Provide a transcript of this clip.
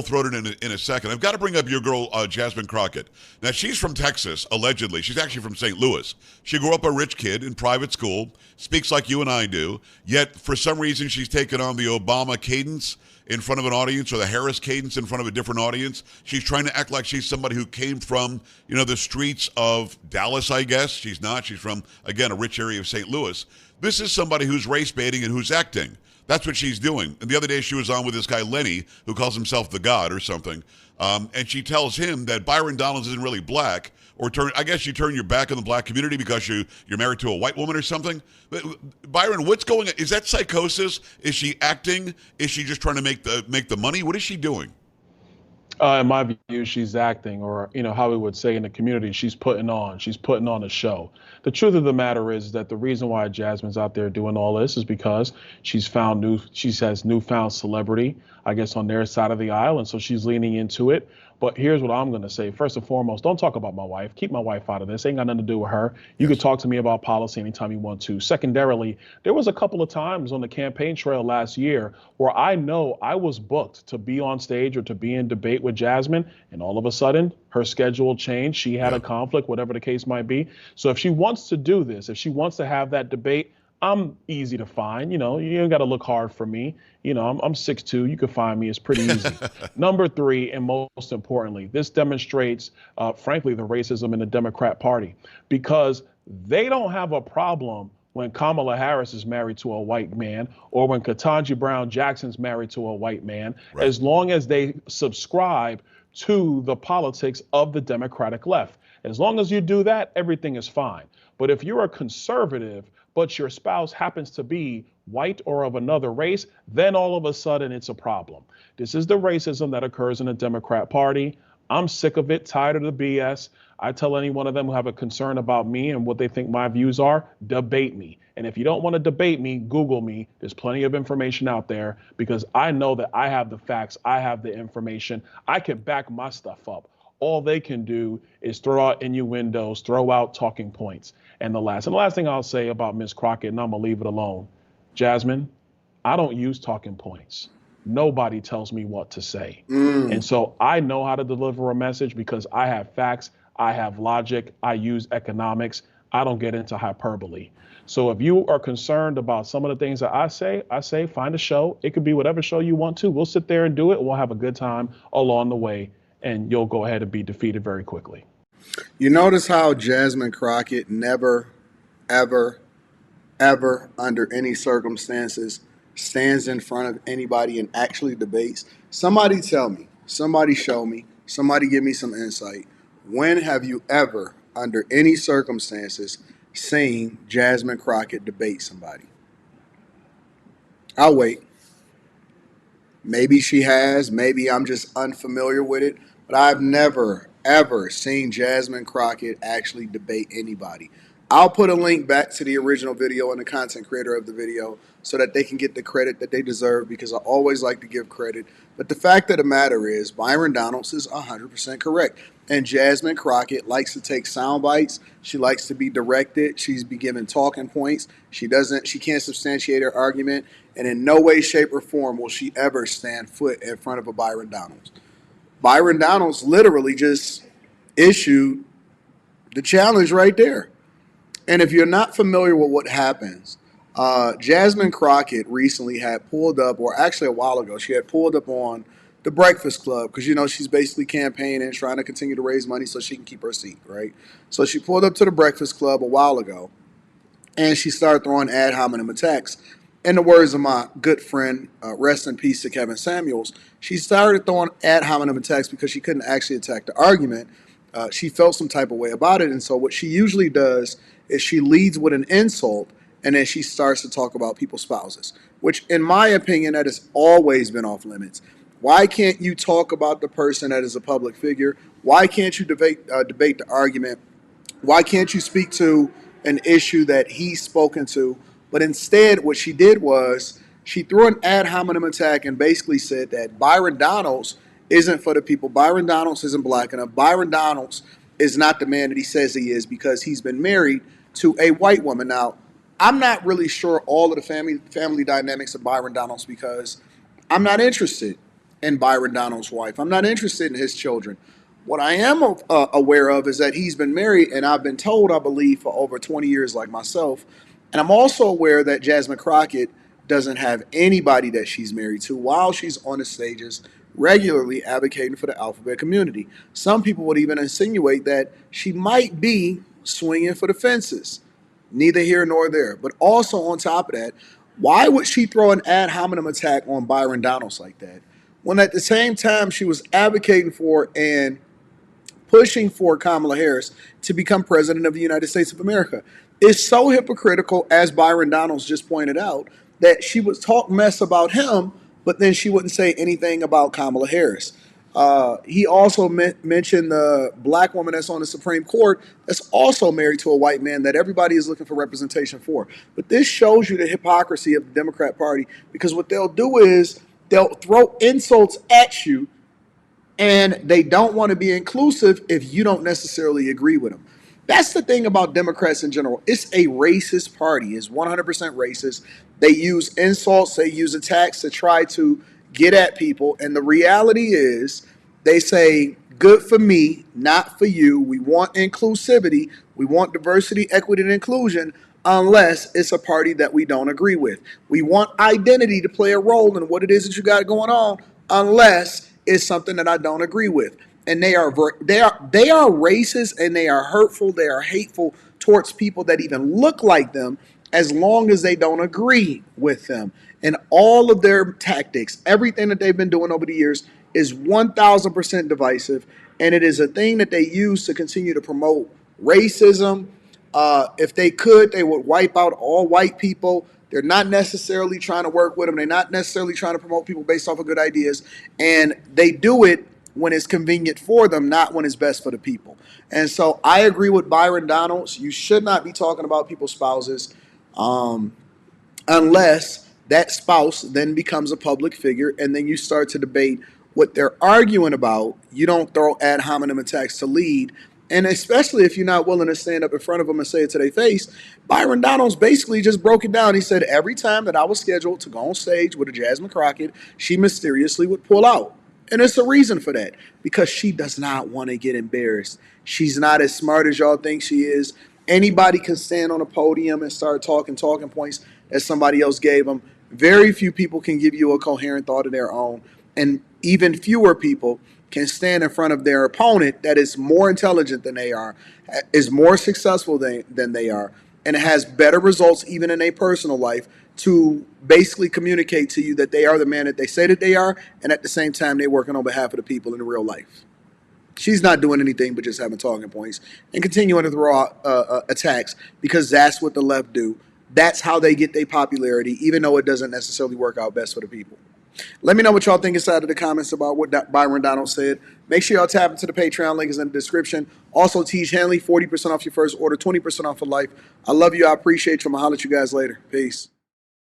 full-throated in a second. I've got to bring up your girl, Jasmine Crockett. Now, she's from Texas, allegedly. She's actually from St. Louis. She grew up a rich kid in private school, speaks like you and I do, yet for some reason she's taken on the Obama cadence in front of an audience or the Harris cadence in front of a different audience. She's trying to act like she's somebody who came from, the streets of Dallas, I guess. She's not. She's from, again, a rich area of St. Louis. This is somebody who's race baiting and who's acting. That's what she's doing. And the other day she was on with this guy, Lenny, who calls himself the God or something. And she tells him that Byron Donalds isn't really black, or I guess you turn your back on the black community because you're married to a white woman or something. But Byron, what's going on? Is that psychosis? Is she acting? Is she just trying to make the money? What is she doing? In my view, she's acting, or how we would say in the community, she's putting on a show. The truth of the matter is that the reason why Jasmine's out there doing all this is because she has newfound celebrity, I guess, on their side of the aisle, and so she's leaning into it. But here's what I'm going to say. First and foremost, don't talk about my wife. Keep my wife out of this. Ain't got nothing to do with her. You can talk to me about policy anytime you want to. Secondarily, there was a couple of times on the campaign trail last year where I know I was booked to be on stage or to be in debate with Jasmine, and all of a sudden her schedule changed. She had a conflict, whatever the case might be. So if she wants to do this, if she wants to have that debate, I'm easy to find. You ain't got to look hard for me. I'm 6'2". You can find me. It's pretty easy. Number three, and most importantly, this demonstrates, frankly, the racism in the Democrat Party, because they don't have a problem when Kamala Harris is married to a white man or when Ketanji Brown Jackson's married to a white man, as long as they subscribe to the politics of the Democratic left. As long as you do that, everything is fine. But if you're a conservative, but your spouse happens to be white or of another race, then all of a sudden it's a problem. This is the racism that occurs in the Democrat Party. I'm sick of it, tired of the BS. I tell any one of them who have a concern about me and what they think my views are, debate me. And if you don't want to debate me, Google me. There's plenty of information out there because I know that I have the facts. I have the information. I can back my stuff up. All they can do is throw out innuendos, throw out talking points. And the last thing I'll say about Ms. Crockett, and I'm going to leave it alone. Jasmine, I don't use talking points. Nobody tells me what to say. And so I know how to deliver a message because I have facts, I have logic, I use economics. I don't get into hyperbole. So if you are concerned about some of the things that I say find a show. It could be whatever show you want to. We'll sit there and do it. We'll have a good time along the way. And you'll go ahead and be defeated very quickly. You notice how Jasmine Crockett never, ever, ever, under any circumstances, stands in front of anybody and actually debates? Somebody tell me, somebody show me, somebody give me some insight. When have you ever, under any circumstances, seen Jasmine Crockett debate somebody? I'll wait. Maybe she has, maybe I'm just unfamiliar with it. But I've never, ever seen Jasmine Crockett actually debate anybody. I'll put a link back to the original video and the content creator of the video so that they can get the credit that they deserve, because I always like to give credit. But the fact of the matter is, Byron Donalds is 100% correct. And Jasmine Crockett likes to take sound bites. She likes to be directed. She's be given talking points. She can't substantiate her argument. And in no way, shape, or form will she ever stand foot in front of a Byron Donalds. Byron Donalds literally just issued the challenge right there. And if you're not familiar with what happens, Jasmine Crockett recently had pulled up, or actually a while ago, she had pulled up on the Breakfast Club because, she's basically campaigning, trying to continue to raise money so she can keep her seat, right? So she pulled up to the Breakfast Club a while ago, and she started throwing ad hominem attacks. In the words of my good friend, rest in peace to Kevin Samuels, she started throwing ad hominem attacks because she couldn't actually attack the argument. She felt some type of way about it, and so what she usually does is she leads with an insult, and then she starts to talk about people's spouses, which, in my opinion, that has always been off limits. Why can't you talk about the person that is a public figure? Why can't you debate the argument? Why can't you speak to an issue that he's spoken to? But instead, what she did was she threw an ad hominem attack and basically said that Byron Donalds isn't for the people. Byron Donalds isn't black enough. Byron Donalds is not the man that he says he is because he's been married to a white woman. Now, I'm not really sure all of the family dynamics of Byron Donalds because I'm not interested. in Byron Donald's wife. I'm not interested in his children. What I am aware of is that he's been married, and I've been told, I believe, for over 20 years, like myself. And I'm also aware that Jasmine Crockett doesn't have anybody that she's married to while she's on the stages regularly advocating for the alphabet community. Some people would even insinuate that she might be swinging for the fences. Neither here nor there. But also on top of that, why would she throw an ad hominem attack on Byron Donalds like that when at the same time she was advocating for and pushing for Kamala Harris to become president of the United States of America? It's so hypocritical, as Byron Donalds just pointed out, that she would talk mess about him, but then she wouldn't say anything about Kamala Harris. He also mentioned the black woman that's on the Supreme Court that's also married to a white man that everybody is looking for representation for. But this shows you the hypocrisy of the Democrat Party, because what they'll do is they'll throw insults at you, and they don't want to be inclusive if you don't necessarily agree with them. That's the thing about Democrats in general. It's a racist party. It's 100% racist. They use insults, they use attacks to try to get at people. And the reality is they say, good for me, not for you. We want inclusivity. We want diversity, equity, and inclusion, unless it's a party that we don't agree with. We want identity to play a role in what it is that you got going on, unless it's something that I don't agree with. And they are racist, and they are hurtful. They are hateful towards people that even look like them, as long as they don't agree with them. And all of their tactics, everything that they've been doing over the years, is 1,000% divisive. And it is a thing that they use to continue to promote racism. If they could, they would wipe out all white people. They're not necessarily trying to work with them. They're not necessarily trying to promote people based off of good ideas. And they do it when it's convenient for them, not when it's best for the people. And so I agree with Byron Donalds. You should not be talking about people's spouses unless that spouse then becomes a public figure, and then you start to debate what they're arguing about. You don't throw ad hominem attacks to lead. And especially if you're not willing to stand up in front of them and say it to their face. Byron Donalds basically just broke it down. He said every time that I was scheduled to go on stage with a Jasmine Crockett, she mysteriously would pull out. And it's a reason for that, because she does not want to get embarrassed. She's not as smart as y'all think she is. Anybody can stand on a podium and start talking points that somebody else gave them. Very few people can give you a coherent thought of their own. And even fewer people can stand in front of their opponent that is more intelligent than they are, is more successful than they are, and has better results even in their personal life, to basically communicate to you that they are the man that they say that they are, and at the same time they're working on behalf of the people in real life. She's not doing anything but just having talking points and continuing to throw out attacks, because that's what the left do. That's how they get their popularity, even though it doesn't necessarily work out best for the people. Let me know what y'all think inside of the comments about what Byron Donalds said. Make sure y'all tap into the Patreon. Link is in the description. Also, Teach Hanley, 40% off your first order, 20% off for life. I love you. I appreciate you. I'm going to holler at you guys later. Peace.